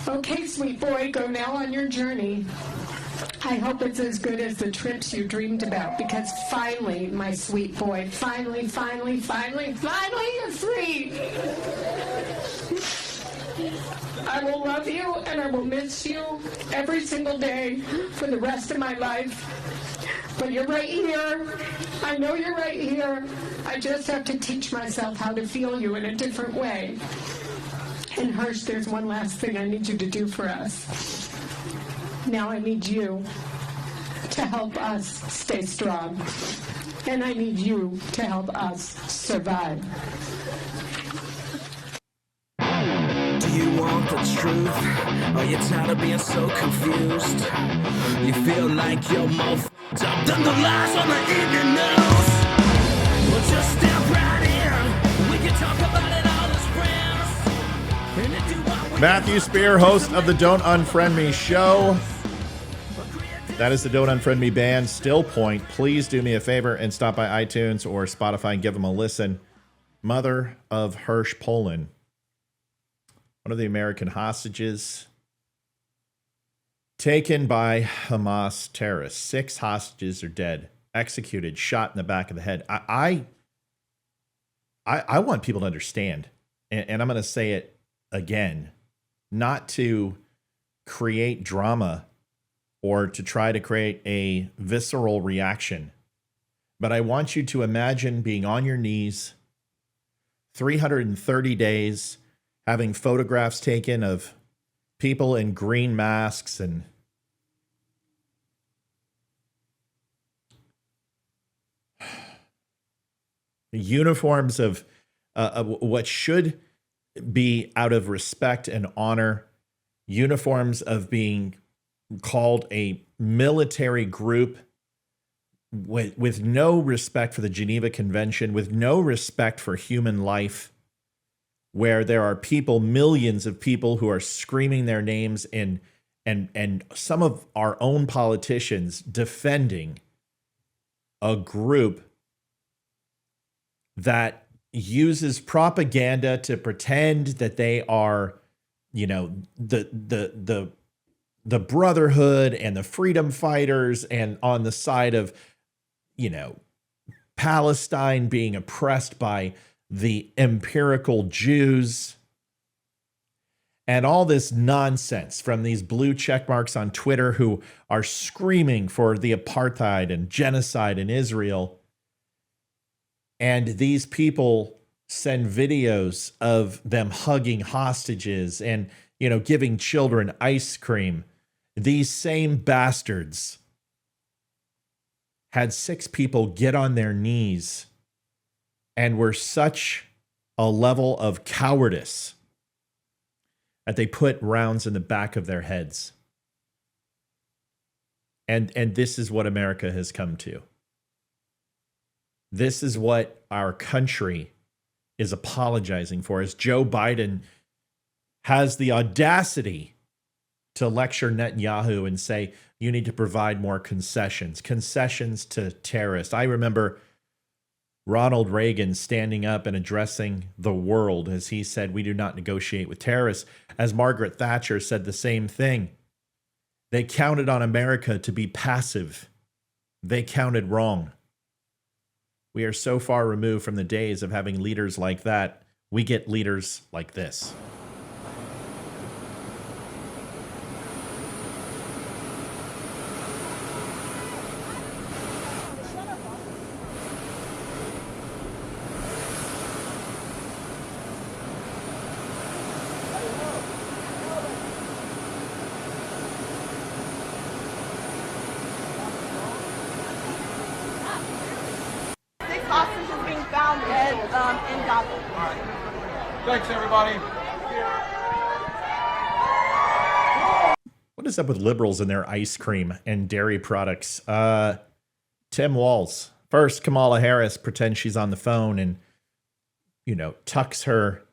Okay, sweet boy, go now on your journey. I hope it's as good as the trips you dreamed about, because finally, my sweet boy, finally, you're free. I will love you and I will miss you every single day for the rest of my life. But you're right here. I know you're right here. I just have to teach myself how to feel you in a different way. And Hirsch, there's one last thing I need you to do for us. Now I need you to help us stay strong. And I need you to help us survive. Do you want the truth? Are you tired of being so confused? You feel like you're more f***ed up than the lies on the evening news? Well, just step right in. We can talk about it all as friends. And if you want, Matthew Spear, host of the Don't Unfriend Me show. That is the Don't Unfriend Me band, Still Point. Please do me a favor and stop by iTunes or Spotify and give them a listen. Mother of Hirsch Poland, one of the American hostages taken by Hamas terrorists. 6 hostages are dead, executed, shot in the back of the head. I want people to understand, and I'm going to say it again, not to create drama or to try to create a visceral reaction, but I want you to imagine being on your knees 330 days, having photographs taken of people in green masks and uniforms of what should be out of respect and honor, uniforms of being called a military group with no respect for the Geneva Convention, with no respect for human life, where there are people, millions of people who are screaming their names and some of our own politicians defending a group that uses propaganda to pretend that they are, you know, the brotherhood and the freedom fighters, and on the side of, you know, Palestine being oppressed by the empirical Jews, and all this nonsense from these blue check marks on Twitter who are screaming for the apartheid and genocide in Israel. And these people send videos of them hugging hostages and, you know, giving children ice cream. These same bastards had 6 people get on their knees and were such a level of cowardice that they put rounds in the back of their heads. And this is what America has come to. This is what our country is apologizing for, as Joe Biden has the audacity to lecture Netanyahu and say, you need to provide more concessions to terrorists. I remember Ronald Reagan standing up and addressing the world as he said, we do not negotiate with terrorists, as Margaret Thatcher said the same thing. They counted on America to be passive. They counted wrong. We are so far removed from the days of having leaders like that. We get leaders like this. Thanks, everybody. What is up with liberals and their ice cream and dairy products? Tim Walz. First, Kamala Harris pretends she's on the phone and, you know, tucks her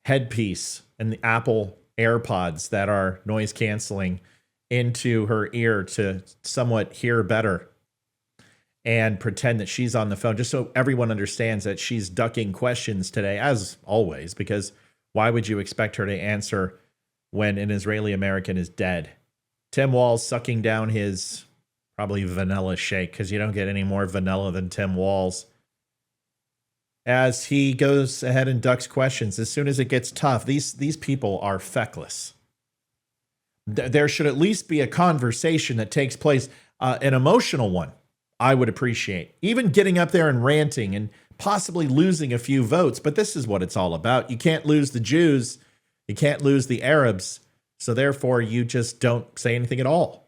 headpiece and the Apple AirPods that are noise canceling into her ear to somewhat hear better, and pretend that she's on the phone, just so everyone understands that she's ducking questions today, as always, because why would you expect her to answer when an Israeli American is dead. Tim Walz sucking down his probably vanilla shake, because you don't get any more vanilla than Tim Walz, as he goes ahead and ducks questions. As soon as it gets tough, these people are feckless. There should at least be a conversation that takes place, an emotional one, I would appreciate. Even getting up there and ranting and possibly losing a few votes, but this is what it's all about. You can't lose the Jews, you can't lose the Arabs, so therefore you just don't say anything at all.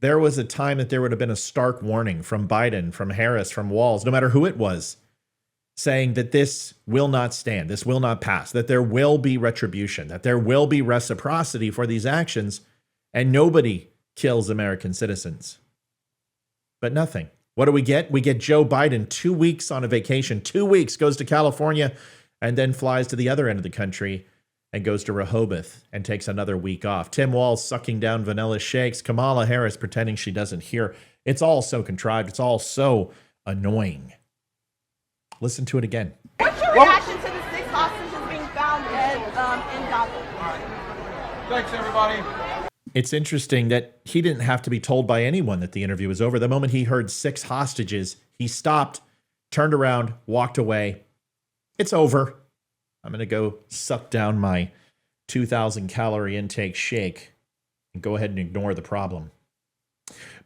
There was a time that there would have been a stark warning from Biden, from Harris, from Walz, no matter who it was, saying that this will not stand, this will not pass, that there will be retribution, that there will be reciprocity for these actions, and nobody kills American citizens. But nothing. What do we get? We get Joe Biden 2 weeks on a vacation, 2 weeks, goes to California, and then flies to the other end of the country and goes to Rehoboth and takes another week off. Tim Walz sucking down vanilla shakes, Kamala Harris pretending she doesn't hear. It's all so contrived. It's all so annoying. Listen to it again. What's your reaction to the 6 hostages being found in Gaza? Thanks, everybody. It's interesting that he didn't have to be told by anyone that the interview was over. The moment he heard 6 hostages, he stopped, turned around, walked away. It's over. I'm going to go suck down my 2,000 calorie intake shake and go ahead and ignore the problem.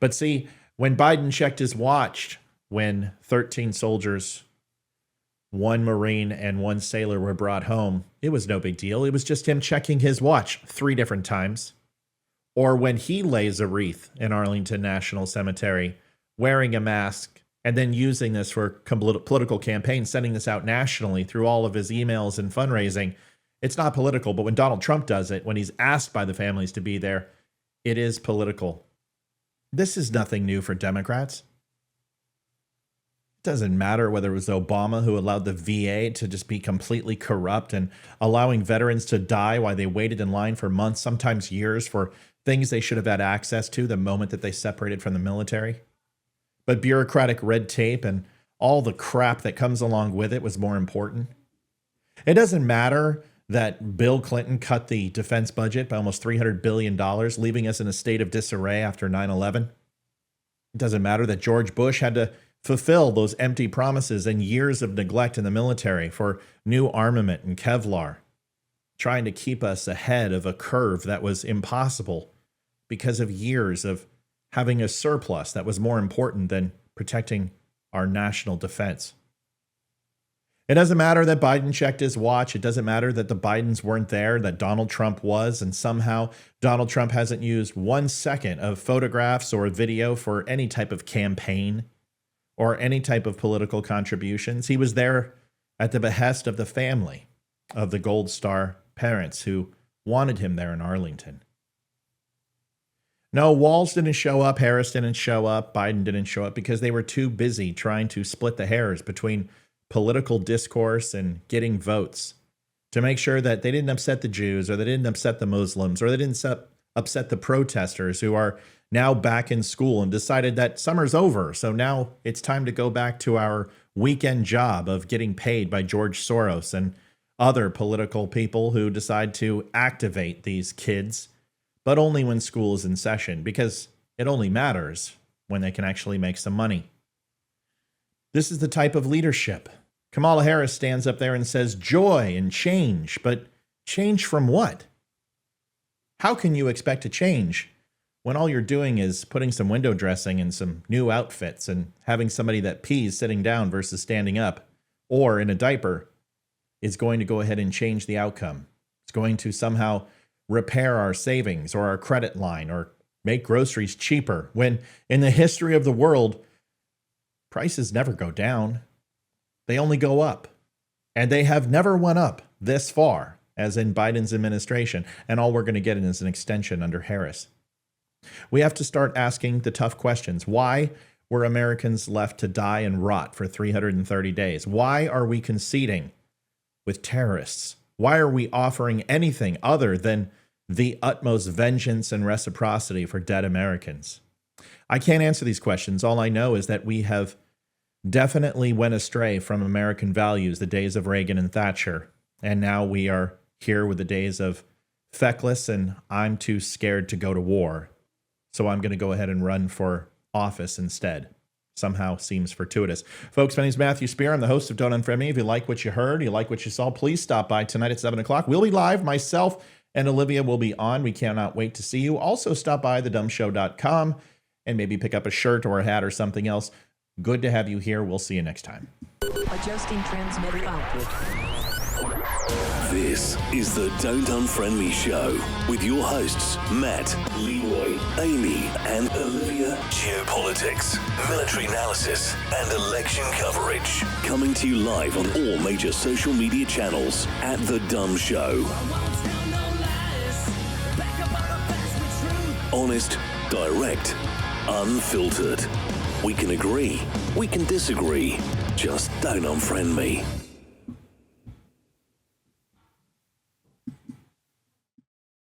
But see, when Biden checked his watch, when 13 soldiers, 1 Marine and 1 sailor were brought home, it was no big deal. It was just him checking his watch 3 different times. Or when he lays a wreath in Arlington National Cemetery, wearing a mask, and then using this for political campaigns, sending this out nationally through all of his emails and fundraising. It's not political, but when Donald Trump does it, when he's asked by the families to be there, it is political. This is nothing new for Democrats. It doesn't matter whether it was Obama who allowed the VA to just be completely corrupt and allowing veterans to die while they waited in line for months, sometimes years, for things they should have had access to the moment that they separated from the military. But bureaucratic red tape and all the crap that comes along with it was more important. It doesn't matter that Bill Clinton cut the defense budget by almost $300 billion, leaving us in a state of disarray after 9/11. It doesn't matter that George Bush had to fulfill those empty promises and years of neglect in the military for new armament and Kevlar, trying to keep us ahead of a curve that was impossible because of years of having a surplus that was more important than protecting our national defense. It doesn't matter that Biden checked his watch. It doesn't matter that the Bidens weren't there, that Donald Trump was, and somehow Donald Trump hasn't used 1 second of photographs or video for any type of campaign or any type of political contributions. He was there at the behest of the family of the Gold Star parents who wanted him there in Arlington. No, Walz didn't show up, Harris didn't show up, Biden didn't show up because they were too busy trying to split the hairs between political discourse and getting votes to make sure that they didn't upset the Jews or they didn't upset the Muslims or they didn't upset the protesters who are now back in school and decided that summer's over. So now it's time to go back to our weekend job of getting paid by George Soros and other political people who decide to activate these kids, but only when school is in session, because it only matters when they can actually make some money. This is the type of leadership. Kamala Harris stands up there and says joy and change, but change from what? How can you expect to change when all you're doing is putting some window dressing and some new outfits and having somebody that pees sitting down versus standing up or in a diaper is going to go ahead and change the outcome? It's going to somehow repair our savings or our credit line or make groceries cheaper, when in the history of the world, prices never go down. They only go up. And they have never went up this far as in Biden's administration. And all we're going to get is an extension under Harris. We have to start asking the tough questions. Why were Americans left to die and rot for 330 days? Why are we conceding with terrorists? Why are we offering anything other than the utmost vengeance and reciprocity for dead Americans? I can't answer these questions. All I know is that we have definitely went astray from American values, the days of Reagan and Thatcher. And now we are here with the days of feckless and I'm too scared to go to war. So I'm going to go ahead and run for office instead. Somehow seems fortuitous. Folks, my name is Matthew Spear. I'm the host of Don't Unfriend Me. If you like what you heard, you like what you saw, please stop by tonight at 7 o'clock. We'll be live. Myself and Olivia will be on. We cannot wait to see you. Also, stop by thedumbshow.com and maybe pick up a shirt or a hat or something else. Good to have you here. We'll see you next time. Adjusting transmitter output. This is the Don't Unfriend Me show with your hosts, Matt, Leroy, Amy, and Olivia. Geopolitics, military analysis, and election coverage. Coming to you live on all major social media channels at The Dumb Show. Honest, direct, unfiltered. We can agree, we can disagree. Just don't unfriend me.